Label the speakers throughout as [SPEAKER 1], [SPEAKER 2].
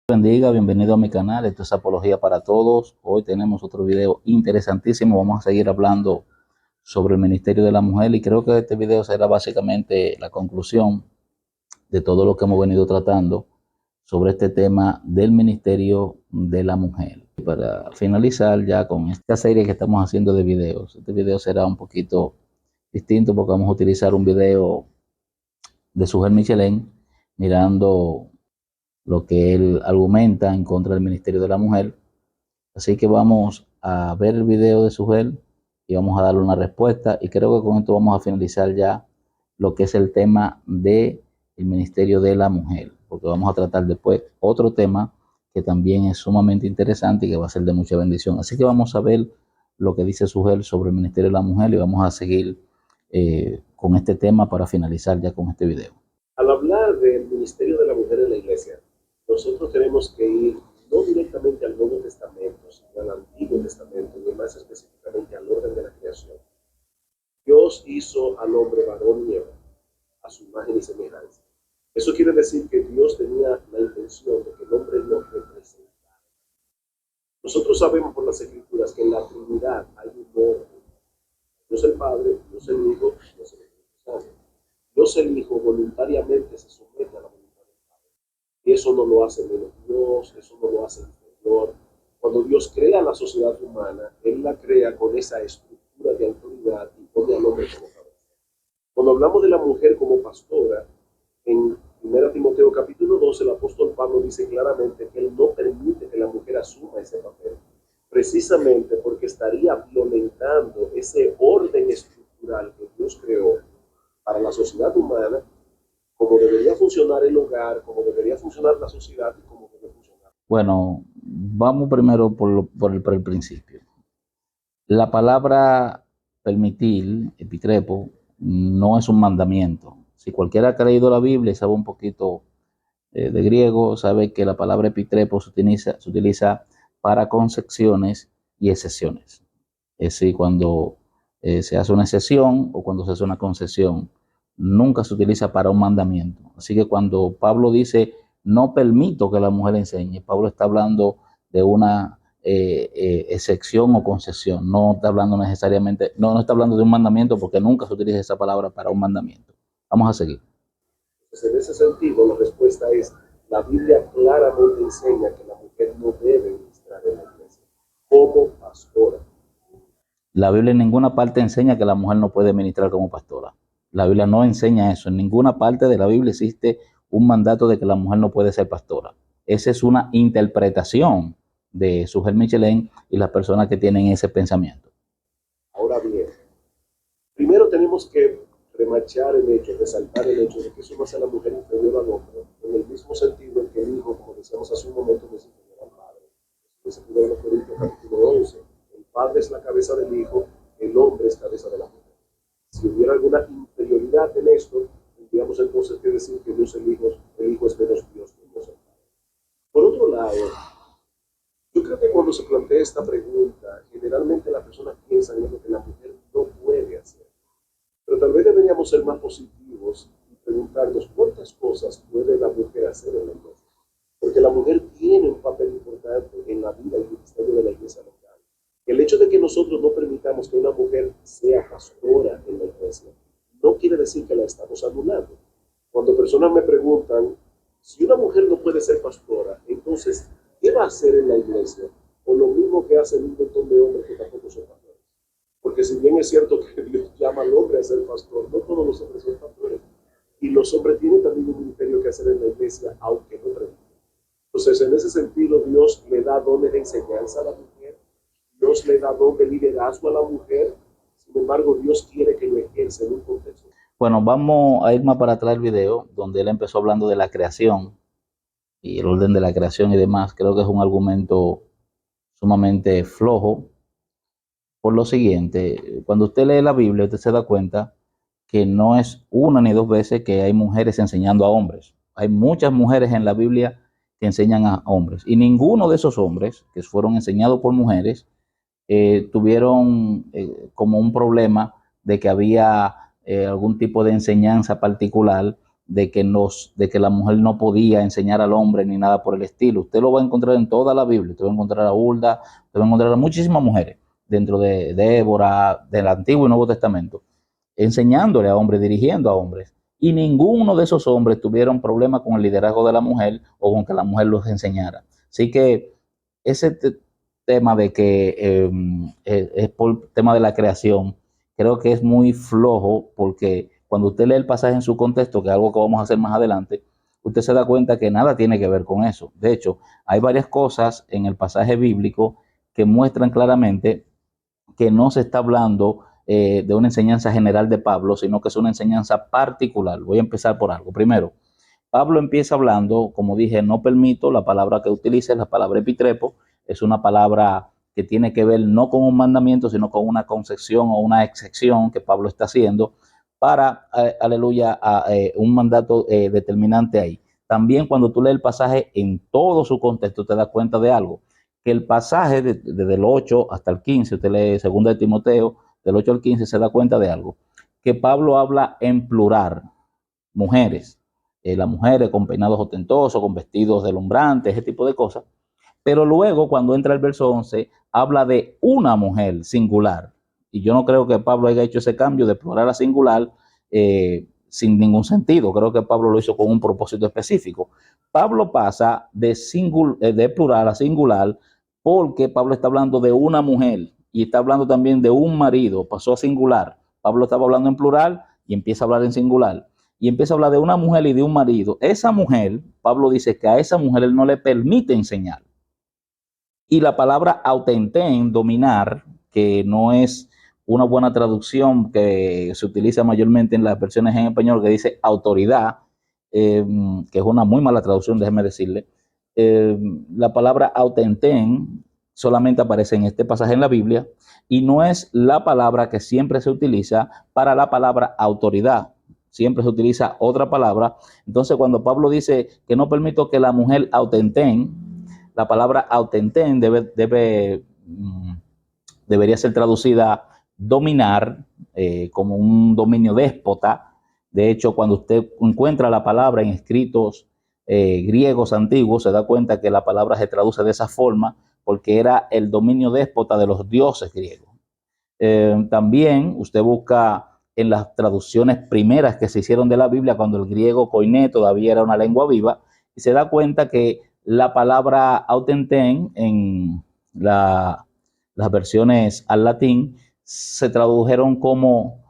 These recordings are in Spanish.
[SPEAKER 1] Bendiga, bienvenido a mi canal. Esto es Apología para Todos. Hoy tenemos otro video interesantísimo. Vamos a seguir hablando sobre el ministerio de la mujer y creo que este video será básicamente la conclusión de todo lo que hemos venido tratando sobre este tema del ministerio de la mujer. Para finalizar ya con esta serie que estamos haciendo de videos, este video será un poquito distinto porque vamos a utilizar un video de Sujel Michelén mirando lo que él argumenta en contra del ministerio de la mujer. Así que vamos a ver el video de Sujel y vamos a darle una respuesta, y creo que con esto vamos a finalizar ya lo que es el tema del ministerio de la mujer, porque vamos a tratar después otro tema que también es sumamente interesante y que va a ser de mucha bendición. Así que vamos a ver lo que dice Sujel sobre el ministerio de la mujer y vamos a seguir con este tema para finalizar ya con este video.
[SPEAKER 2] Al hablar del ministerio de la mujer en la iglesia, nosotros tenemos que ir no directamente al Nuevo Testamento, sino al Antiguo Testamento, y más específicamente al orden de la creación. Dios hizo al hombre varón y hembra, a su imagen y semejanza. Eso quiere decir que Dios tenía la intención de que el hombre lo representara. Nosotros sabemos por las Escrituras que en la Trinidad hay un orden. Dios el Padre, Dios el Hijo, Dios el Espíritu Santo. Dios el Hijo voluntariamente se somete a la voluntad del Padre. Y eso no lo hace menos Dios, eso no lo hace inferior. Cuando Dios crea la sociedad humana, Él la crea con esa estructura de autoridad y pone al hombre como cabeza. Cuando hablamos de la mujer como pastora, en 1 Timoteo capítulo 2, el apóstol Pablo dice claramente que él no permite que la mujer asuma ese papel, precisamente porque estaría violentando ese orden estructural que Dios creó para la sociedad humana, como debería funcionar el hogar, como debería funcionar la sociedad y como debe funcionar.
[SPEAKER 1] Bueno, vamos primero por el principio. La palabra permitir, epitrepo, no es un mandamiento. Si cualquiera ha leído la Biblia y sabe un poquito de griego, sabe que la palabra epitrepo se utiliza para concepciones y excepciones. Es decir, cuando se hace una excepción o cuando se hace una concesión, nunca se utiliza para un mandamiento. Así que cuando Pablo dice, no permito que la mujer enseñe, Pablo está hablando de una excepción o concesión. No está hablando necesariamente, no está hablando de un mandamiento, porque nunca se utiliza esa palabra para un mandamiento. Vamos a seguir.
[SPEAKER 2] Entonces, en ese sentido, la respuesta es, la Biblia claramente enseña que la mujer no debe ministrar en la iglesia como pastora.
[SPEAKER 1] La Biblia en ninguna parte enseña que la mujer no puede ministrar como pastora. La Biblia no enseña eso. En ninguna parte de la Biblia existe un mandato de que la mujer no puede ser pastora. Esa es una interpretación de Sujel Michelén y las personas que tienen ese pensamiento.
[SPEAKER 2] Ahora bien, primero tenemos que remachar el hecho, resaltar el hecho de que eso no hace a la mujer inferior al hombre, en el mismo sentido en que el hijo, como decíamos hace un momento, no es inferior al padre. Eso es 1 Corintios capítulo 11. El padre es la cabeza del hijo, el hombre es cabeza de la mujer. Si hubiera alguna inferioridad en esto, tendríamos entonces que decir que Dios el hijo es menos Dios que Dios el Padre. Por otro lado, yo creo que cuando se plantea esta pregunta, generalmente la persona piensa en lo que la mujer no puede hacer. Pero tal vez deberíamos ser más positivos y preguntarnos cuántas cosas puede la mujer hacer en la iglesia. Porque la mujer tiene un papel importante en la vida y el ministerio de la iglesia local. El hecho de que nosotros no permitamos que una mujer sea pastora en la iglesia no quiere decir que la estamos anulando. Cuando personas me preguntan, si una mujer no puede ser pastora, entonces, ¿qué va a hacer en la iglesia? O lo mismo que hacen un montón de hombres que tampoco son pastores. Porque si bien es cierto que Dios llama al hombre a ser pastor, no todos los hombres son pastores. Y los hombres tienen también un ministerio que hacer en la iglesia, aunque no prediquen. Entonces, en ese sentido, Dios le da dones de enseñanza a la mujer, Dios le da don de liderazgo a la mujer. Sin embargo, Dios quiere que lo ejerza en un contexto.
[SPEAKER 1] Bueno, vamos a ir más para atrás el video, donde él empezó hablando de la creación y el orden de la creación y demás. Creo que es un argumento sumamente flojo. Por lo siguiente, cuando usted lee la Biblia, usted se da cuenta que no es una ni dos veces que hay mujeres enseñando a hombres. Hay muchas mujeres en la Biblia que enseñan a hombres, y ninguno de esos hombres que fueron enseñados por mujeres tuvieron como un problema de que había algún tipo de enseñanza particular de que la mujer no podía enseñar al hombre ni nada por el estilo. Usted lo va a encontrar en toda la Biblia. Usted va a encontrar a Hulda, usted va a encontrar a muchísimas mujeres dentro de Débora, del Antiguo y Nuevo Testamento, enseñándole a hombres, dirigiendo a hombres. Y ninguno de esos hombres tuvieron problema con el liderazgo de la mujer o con que la mujer los enseñara. Así que ese tema de que es por tema de la creación, creo que es muy flojo, porque cuando usted lee el pasaje en su contexto, que es algo que vamos a hacer más adelante, usted se da cuenta que nada tiene que ver con eso. De hecho, hay varias cosas en el pasaje bíblico que muestran claramente que no se está hablando de una enseñanza general de Pablo, sino que es una enseñanza particular. Voy a empezar por algo. Primero, Pablo empieza hablando, como dije, no permito, la palabra que utilice es la palabra epitrepo, es una palabra que tiene que ver no con un mandamiento, sino con una concesión o una excepción que Pablo está haciendo para, aleluya, un mandato determinante ahí. También cuando tú lees el pasaje en todo su contexto te das cuenta de algo, que el pasaje desde el 8 hasta el 15, usted lee 2 de Timoteo, del 8 al 15, se da cuenta de algo, que Pablo habla en plural, mujeres, las mujeres con peinados ostentosos, con vestidos deslumbrantes, ese tipo de cosas. Pero luego, cuando entra el verso 11, habla de una mujer singular. Y yo no creo que Pablo haya hecho ese cambio de plural a singular sin ningún sentido. Creo que Pablo lo hizo con un propósito específico. Pablo pasa de plural a singular porque Pablo está hablando de una mujer y está hablando también de un marido. Pasó a singular. Pablo estaba hablando en plural y empieza a hablar en singular. Y empieza a hablar de una mujer y de un marido. Esa mujer, Pablo dice que a esa mujer él no le permite enseñar. Y la palabra autenten, dominar, que no es una buena traducción que se utiliza mayormente en las versiones en español, que dice autoridad, que es una muy mala traducción, déjeme decirle. La palabra autenten solamente aparece en este pasaje en la Biblia y no es la palabra que siempre se utiliza para la palabra autoridad. Siempre se utiliza otra palabra. Entonces, cuando Pablo dice que no permito que la mujer autenten, la palabra autenten debería ser traducida dominar, como un dominio déspota. De hecho, cuando usted encuentra la palabra en escritos griegos antiguos, se da cuenta que la palabra se traduce de esa forma porque era el dominio déspota de los dioses griegos. También usted busca en las traducciones primeras que se hicieron de la Biblia, cuando el griego koiné todavía era una lengua viva, y se da cuenta que la palabra autenten en las versiones al latín se tradujeron como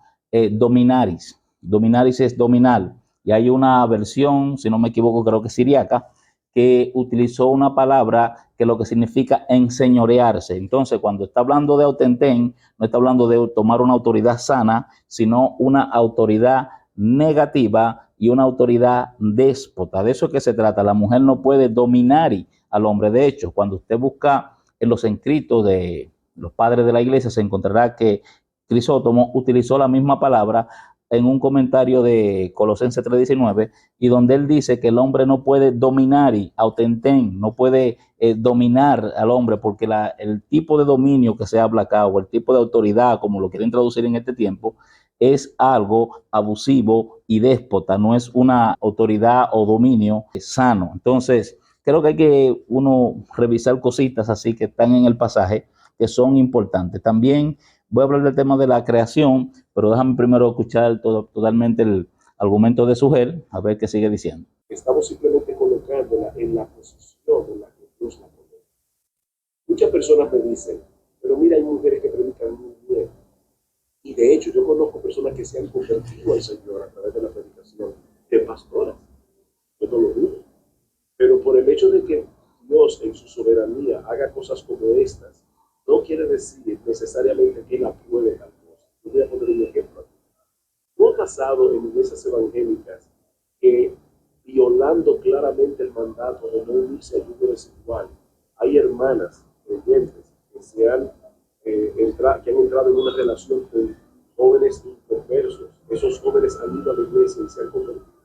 [SPEAKER 1] dominaris. Dominaris es dominar. Y hay una versión, si no me equivoco, creo que siriaca, que utilizó una palabra que lo que significa enseñorearse. Entonces, cuando está hablando de autenten, no está hablando de tomar una autoridad sana, sino una autoridad negativa y una autoridad déspota. De eso es que se trata. La mujer no puede dominar al hombre. De hecho, cuando usted busca en los escritos de los padres de la iglesia, se encontrará que Crisóstomo utilizó la misma palabra en un comentario de Colosenses 3:19, y donde él dice que el hombre no puede dominar y autenten, no puede dominar al hombre, porque el tipo de dominio que se habla acá, o el tipo de autoridad, como lo quieren traducir en este tiempo, es algo abusivo y déspota, no es una autoridad o dominio sano. Entonces, creo que hay que uno revisar cositas así que están en el pasaje, que son importantes. También voy a hablar del tema de la creación, pero déjame primero escuchar totalmente el argumento de Sugel, a ver qué sigue diciendo.
[SPEAKER 2] Estamos simplemente colocándola en la posición en la que Dios la pone. Muchas personas me dicen, pero mira, hay mujeres que predican muy bien. Y de hecho, yo conozco personas que se han convertido al Señor a través de la predicación de pastoras. Yo no lo dudo. Pero por el hecho de que Dios en su soberanía haga cosas como estas, no quiere decir necesariamente que Él apruebe tal cosa. Yo voy a poner un ejemplo aquí. No ha pasado en iglesias evangélicas que, violando claramente el mandato de no unirse a yugo desigual, hay hermanas creyentes que han entrado en una relación con jóvenes inconversos. Esos jóvenes han ido a la iglesia y se han convertido.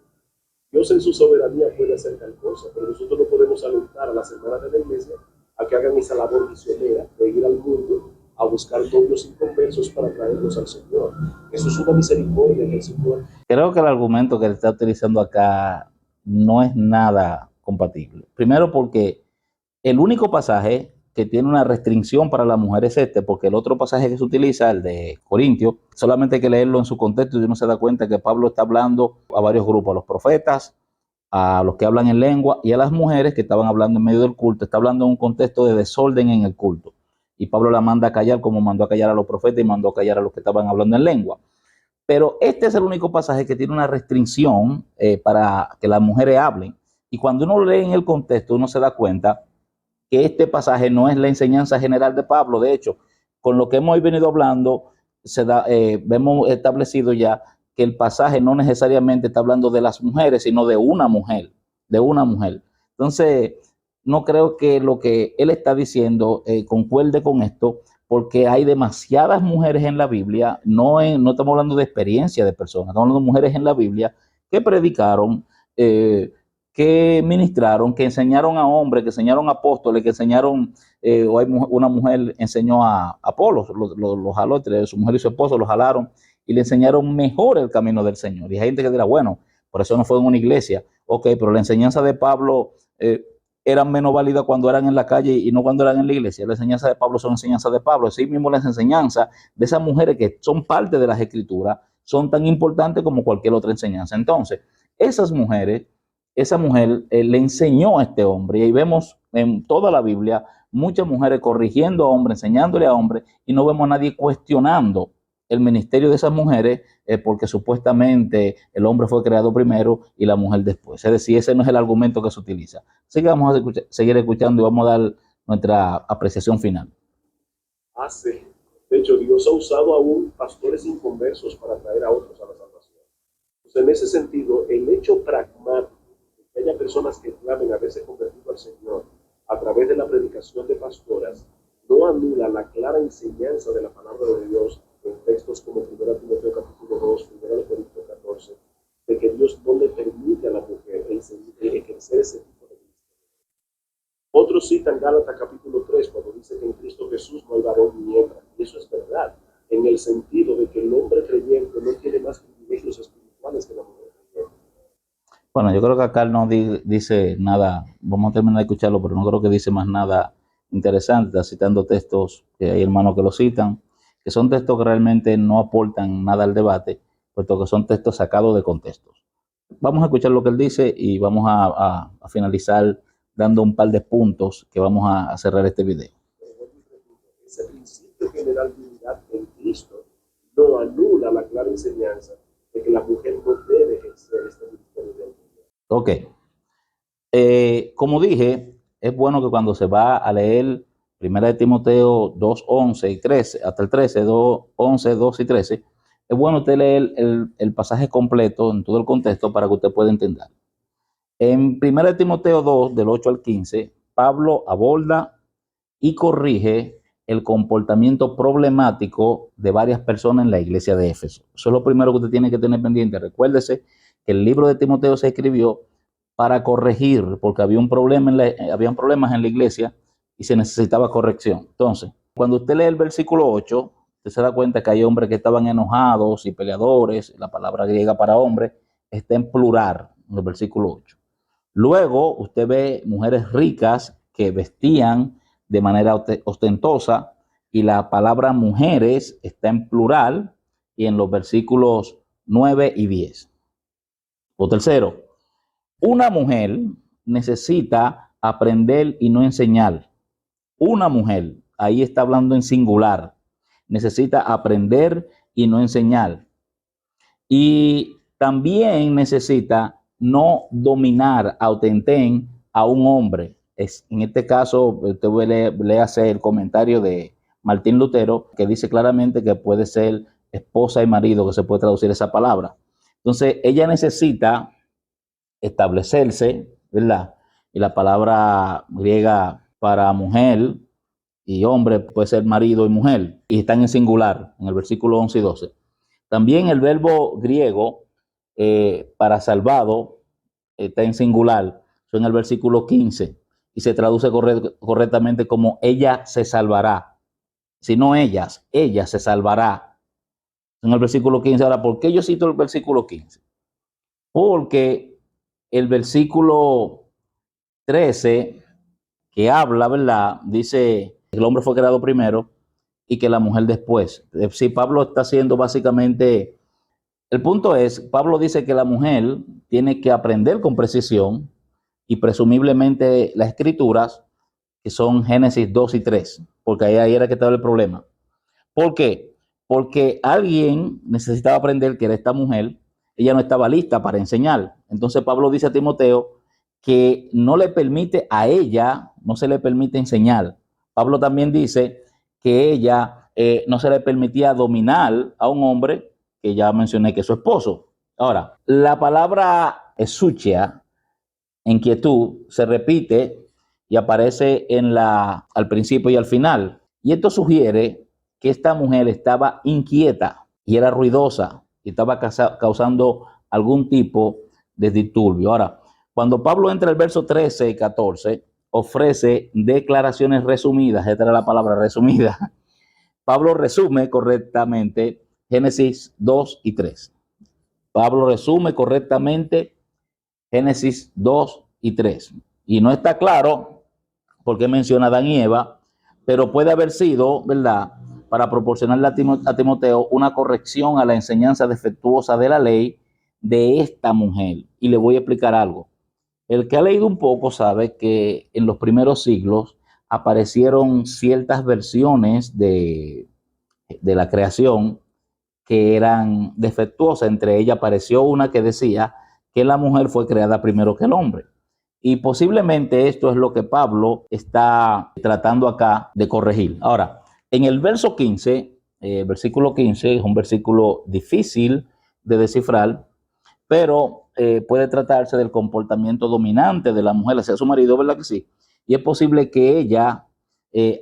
[SPEAKER 2] Dios en su soberanía puede hacer tal cosa, pero nosotros no podemos alentar a las hermanas de la iglesia a que hagan esa labor misionera de ir al mundo a buscar novios inconversos para traerlos al Señor. Eso es una misericordia que el Señor.
[SPEAKER 1] Creo que el argumento que está utilizando acá no es nada compatible. Primero porque el único pasaje que tiene una restricción para la mujer es este, porque el otro pasaje que se utiliza, el de Corintios, solamente hay que leerlo en su contexto y uno se da cuenta que Pablo está hablando a varios grupos, a los profetas, a los que hablan en lengua y a las mujeres que estaban hablando en medio del culto. Está hablando en un contexto de desorden en el culto. Y Pablo la manda a callar como mandó a callar a los profetas y mandó a callar a los que estaban hablando en lengua. Pero este es el único pasaje que tiene una restricción para que las mujeres hablen. Y cuando uno lee en el contexto, uno se da cuenta que este pasaje no es la enseñanza general de Pablo. De hecho, con lo que hemos venido hablando, vemos establecido ya que el pasaje no necesariamente está hablando de las mujeres, sino de una mujer, de una mujer. Entonces, no creo que lo que él está diciendo concuerde con esto, porque hay demasiadas mujeres en la Biblia, no estamos hablando de experiencia de personas, estamos hablando de mujeres en la Biblia que predicaron, que ministraron, que enseñaron a hombres, que enseñaron a apóstoles, que enseñaron, o hay una mujer enseñó a Apolos, los jaló entre su mujer y su esposo, los jalaron y le enseñaron mejor el camino del Señor. Y hay gente que dirá, bueno, por eso no fue en una iglesia. Ok, pero la enseñanza de Pablo eran menos válidas cuando eran en la calle y no cuando eran en la iglesia. La enseñanza de Pablo son enseñanzas de Pablo. Así mismo las enseñanzas de esas mujeres que son parte de las escrituras son tan importantes como cualquier otra enseñanza. Entonces, esa mujer le enseñó a este hombre, y ahí vemos en toda la Biblia muchas mujeres corrigiendo a hombres, enseñándole a hombres, y no vemos a nadie cuestionando el ministerio de esas mujeres porque supuestamente el hombre fue creado primero y la mujer después. Es decir, ese no es el argumento que se utiliza. Así que vamos a seguir escuchando y vamos a dar nuestra apreciación final.
[SPEAKER 2] De hecho, Dios ha usado aún pastores inconversos para traer a otros a la salvación. Entonces, en ese sentido, el hecho pragmático de que haya personas que clamen haberse convertido al Señor a través de la predicación de pastoras no anula la clara enseñanza de la palabra de Dios en textos como 1 Timoteo capítulo 2, 1 Corintios 14, de que Dios no le permite a la mujer ejercer ese tipo de ministerio. Otros citan Gálatas capítulo 3 cuando dice que en Cristo Jesús no hay varón ni hembra. Y eso es verdad, en el sentido de que el hombre creyente no tiene más privilegios espirituales que la mujer creyente.
[SPEAKER 1] Bueno, yo creo que acá no dice nada, vamos a terminar de escucharlo, pero no creo que dice más nada interesante. Está citando textos que hay hermanos que lo citan, que son textos que realmente no aportan nada al debate, puesto que son textos sacados de contextos. Vamos a escuchar lo que él dice y vamos a finalizar dando un par de puntos que vamos a cerrar este video.
[SPEAKER 2] Ese principio general de unidad en Cristo no anula la clara enseñanza de que la mujer no debe ejercer este ministerio de autoridad.
[SPEAKER 1] Ok. Como dije, es bueno que cuando se va a leer 1 Timoteo 2, 11 y 13, hasta el 13, 2, 11, 2 y 13, es bueno usted leer el pasaje completo en todo el contexto para que usted pueda entender. En 1 Timoteo 2, del 8 al 15, Pablo aborda y corrige el comportamiento problemático de varias personas en la iglesia de Éfeso. Eso es lo primero que usted tiene que tener pendiente. Recuérdese que el libro de Timoteo se escribió para corregir, porque habían problemas en la iglesia y se necesitaba corrección. Entonces, cuando usted lee el versículo 8, usted se da cuenta que hay hombres que estaban enojados y peleadores. La palabra griega para hombre está en plural en el versículo 8. Luego usted ve mujeres ricas que vestían de manera ostentosa, y la palabra mujeres está en plural y en los versículos 9 y 10. O tercero, una mujer necesita aprender y no enseñar. Una mujer, ahí está hablando en singular, necesita aprender y no enseñar. Y también necesita no dominar a ostenten a un hombre. En este caso, usted léase el comentario de Martín Lutero, que dice claramente que puede ser esposa y marido, que se puede traducir esa palabra. Entonces, ella necesita establecerse, ¿verdad? Y la palabra griega para mujer y hombre puede ser marido y mujer, y están en singular en el versículo 11 y 12. También el verbo griego para salvado está en singular, eso en el versículo 15, y se traduce correctamente como ella se salvará. sino ellas, ella se salvará. En el versículo 15. Ahora, ¿por qué yo cito el versículo 15? Porque el versículo 13, que habla, ¿verdad? Dice que el hombre fue creado primero y que la mujer después. Si Pablo está haciendo básicamente, el punto es, Pablo dice que la mujer tiene que aprender con precisión y presumiblemente las escrituras, que son Génesis 2 y 3, porque ahí era que estaba el problema. ¿Por qué? Porque alguien necesitaba aprender que era esta mujer, ella no estaba lista para enseñar. Entonces Pablo dice a Timoteo que no le permite a ella, no se le permite enseñar. Pablo también dice que ella no se le permitía dominar a un hombre, que ya mencioné que es su esposo. Ahora, la palabra esuchia, inquietud, se repite y aparece al principio y al final. Y esto sugiere que esta mujer estaba inquieta y era ruidosa y estaba causando algún tipo de disturbio. Ahora, cuando Pablo entra al verso 13 y 14, ofrece declaraciones resumidas. Esta era la palabra resumida. Pablo resume correctamente Génesis 2 y 3. Pablo resume correctamente Génesis 2 y 3. Y no está claro por qué menciona a Adán y Eva, pero puede haber sido, ¿verdad?, para proporcionarle a Timoteo una corrección a la enseñanza defectuosa de la ley de esta mujer. Y le voy a explicar algo. El que ha leído un poco sabe que en los primeros siglos aparecieron ciertas versiones de la creación que eran defectuosas. Entre ellas apareció una que decía que la mujer fue creada primero que el hombre. Y posiblemente esto es lo que Pablo está tratando acá de corregir. Ahora, en el verso 15, versículo 15, es un versículo difícil de descifrar, pero puede tratarse del comportamiento dominante de la mujer hacia su marido, ¿verdad que sí? Y es posible que ella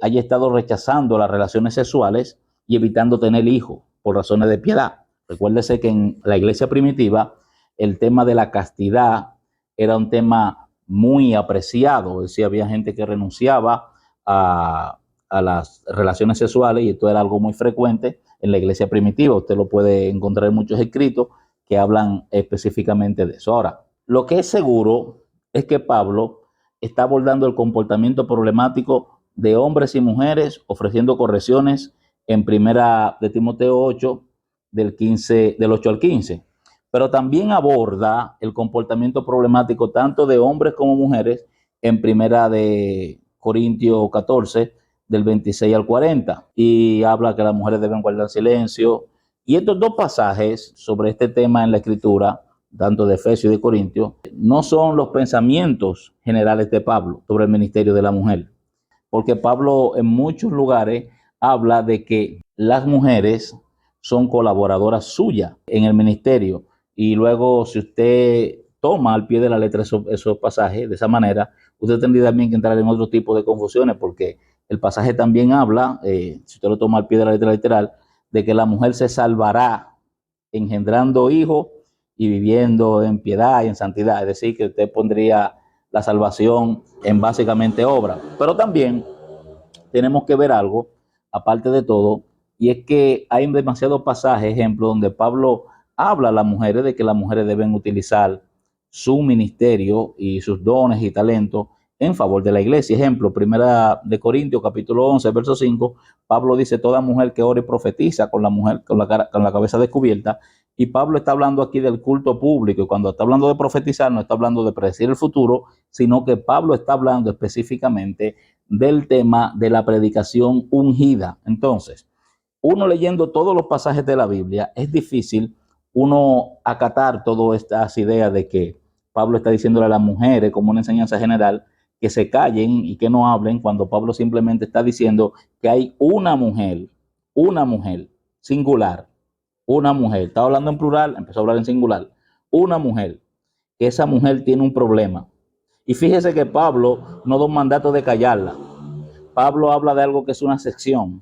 [SPEAKER 1] haya estado rechazando las relaciones sexuales y evitando tener hijos por razones de piedad. Recuérdese que en la iglesia primitiva el tema de la castidad era un tema muy apreciado. Es decir, había gente que renunciaba a las relaciones sexuales y esto era algo muy frecuente en la iglesia primitiva. Usted lo puede encontrar en muchos escritos que hablan específicamente de eso. Ahora, lo que es seguro es que Pablo está abordando el comportamiento problemático de hombres y mujeres, ofreciendo correcciones en primera de Timoteo 8, del 8 al 15. Pero también aborda el comportamiento problemático tanto de hombres como mujeres en primera de Corintios 14, del 26 al 40. Y habla que las mujeres deben guardar silencio. Y estos dos pasajes sobre este tema en la Escritura, tanto de Efesios y de Corintios, no son los pensamientos generales de Pablo sobre el ministerio de la mujer. Porque Pablo en muchos lugares habla de que las mujeres son colaboradoras suyas en el ministerio. Y luego, si usted toma al pie de la letra esos pasajes de esa manera, usted tendría también que entrar en otro tipo de confusiones, porque el pasaje también habla, si usted lo toma al pie de la letra literal, de que la mujer se salvará engendrando hijos y viviendo en piedad y en santidad. Es decir, que usted pondría la salvación en básicamente obra. Pero también tenemos que ver algo, aparte de todo, y es que hay demasiados pasajes, ejemplo, donde Pablo habla a las mujeres de que las mujeres deben utilizar su ministerio y sus dones y talentos en favor de la iglesia. Ejemplo, primera de Corintios, capítulo 11, verso 5, Pablo dice, toda mujer que ore y profetiza con la mujer con la cabeza descubierta. Y Pablo está hablando aquí del culto público, y cuando está hablando de profetizar no está hablando de predecir el futuro, sino que Pablo está hablando específicamente del tema de la predicación ungida. Entonces, uno leyendo todos los pasajes de la Biblia, es difícil uno acatar todas estas ideas de que Pablo está diciéndole a las mujeres como una enseñanza general que se callen y que no hablen, cuando Pablo simplemente está diciendo que hay una mujer singular, una mujer, estaba hablando en plural, empezó a hablar en singular, una mujer, que esa mujer tiene un problema. Y fíjese que Pablo no da un mandato de callarla. Pablo habla de algo que es una sección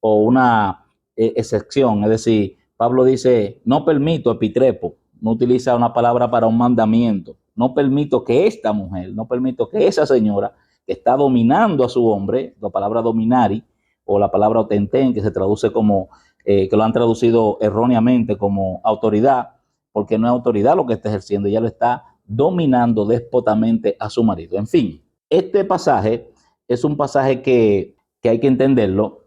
[SPEAKER 1] o una excepción, es decir, Pablo dice, no permito epitrepo, no utiliza una palabra para un mandamiento, no permito que esta mujer, no permito que esa señora que está dominando a su hombre, la palabra dominari o la palabra otentén, que se traduce como, que lo han traducido erróneamente como autoridad, porque no es autoridad lo que está ejerciendo, ella lo está dominando déspotamente a su marido. En fin, este pasaje es un pasaje que hay que entenderlo,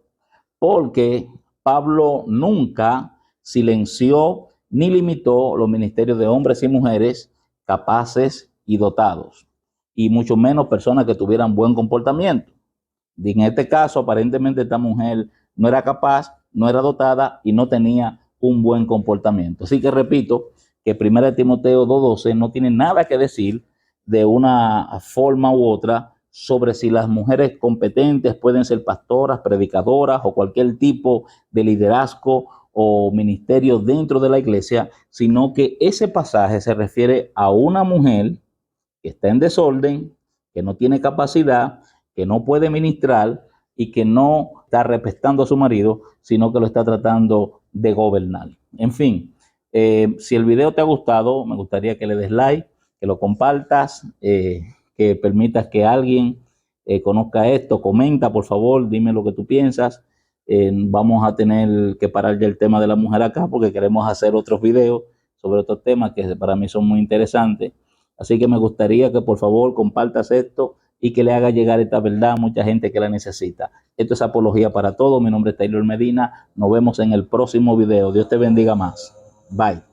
[SPEAKER 1] porque Pablo nunca silenció ni limitó los ministerios de hombres y mujeres capaces y dotados, y mucho menos personas que tuvieran buen comportamiento. Y en este caso, aparentemente esta mujer no era capaz, no era dotada y no tenía un buen comportamiento. Así que repito que 1 Timoteo 2:12 no tiene nada que decir de una forma u otra sobre si las mujeres competentes pueden ser pastoras, predicadoras o cualquier tipo de liderazgo o ministerio dentro de la iglesia, sino que ese pasaje se refiere a una mujer que está en desorden, que no tiene capacidad, que no puede ministrar y que no está respetando a su marido, sino que lo está tratando de gobernar. En fin, si el video te ha gustado, me gustaría que le des like, que lo compartas, que permitas que alguien conozca esto. Comenta, por favor, dime lo que tú piensas. Vamos a tener que parar ya el tema de la mujer acá porque queremos hacer otros videos sobre otros temas que para mí son muy interesantes. Así que me gustaría que por favor compartas esto y que le haga llegar esta verdad a mucha gente que la necesita. Esto es Apología para Todos. Mi nombre es Taylor Medina. Nos vemos en el próximo video. Dios te bendiga más. Bye.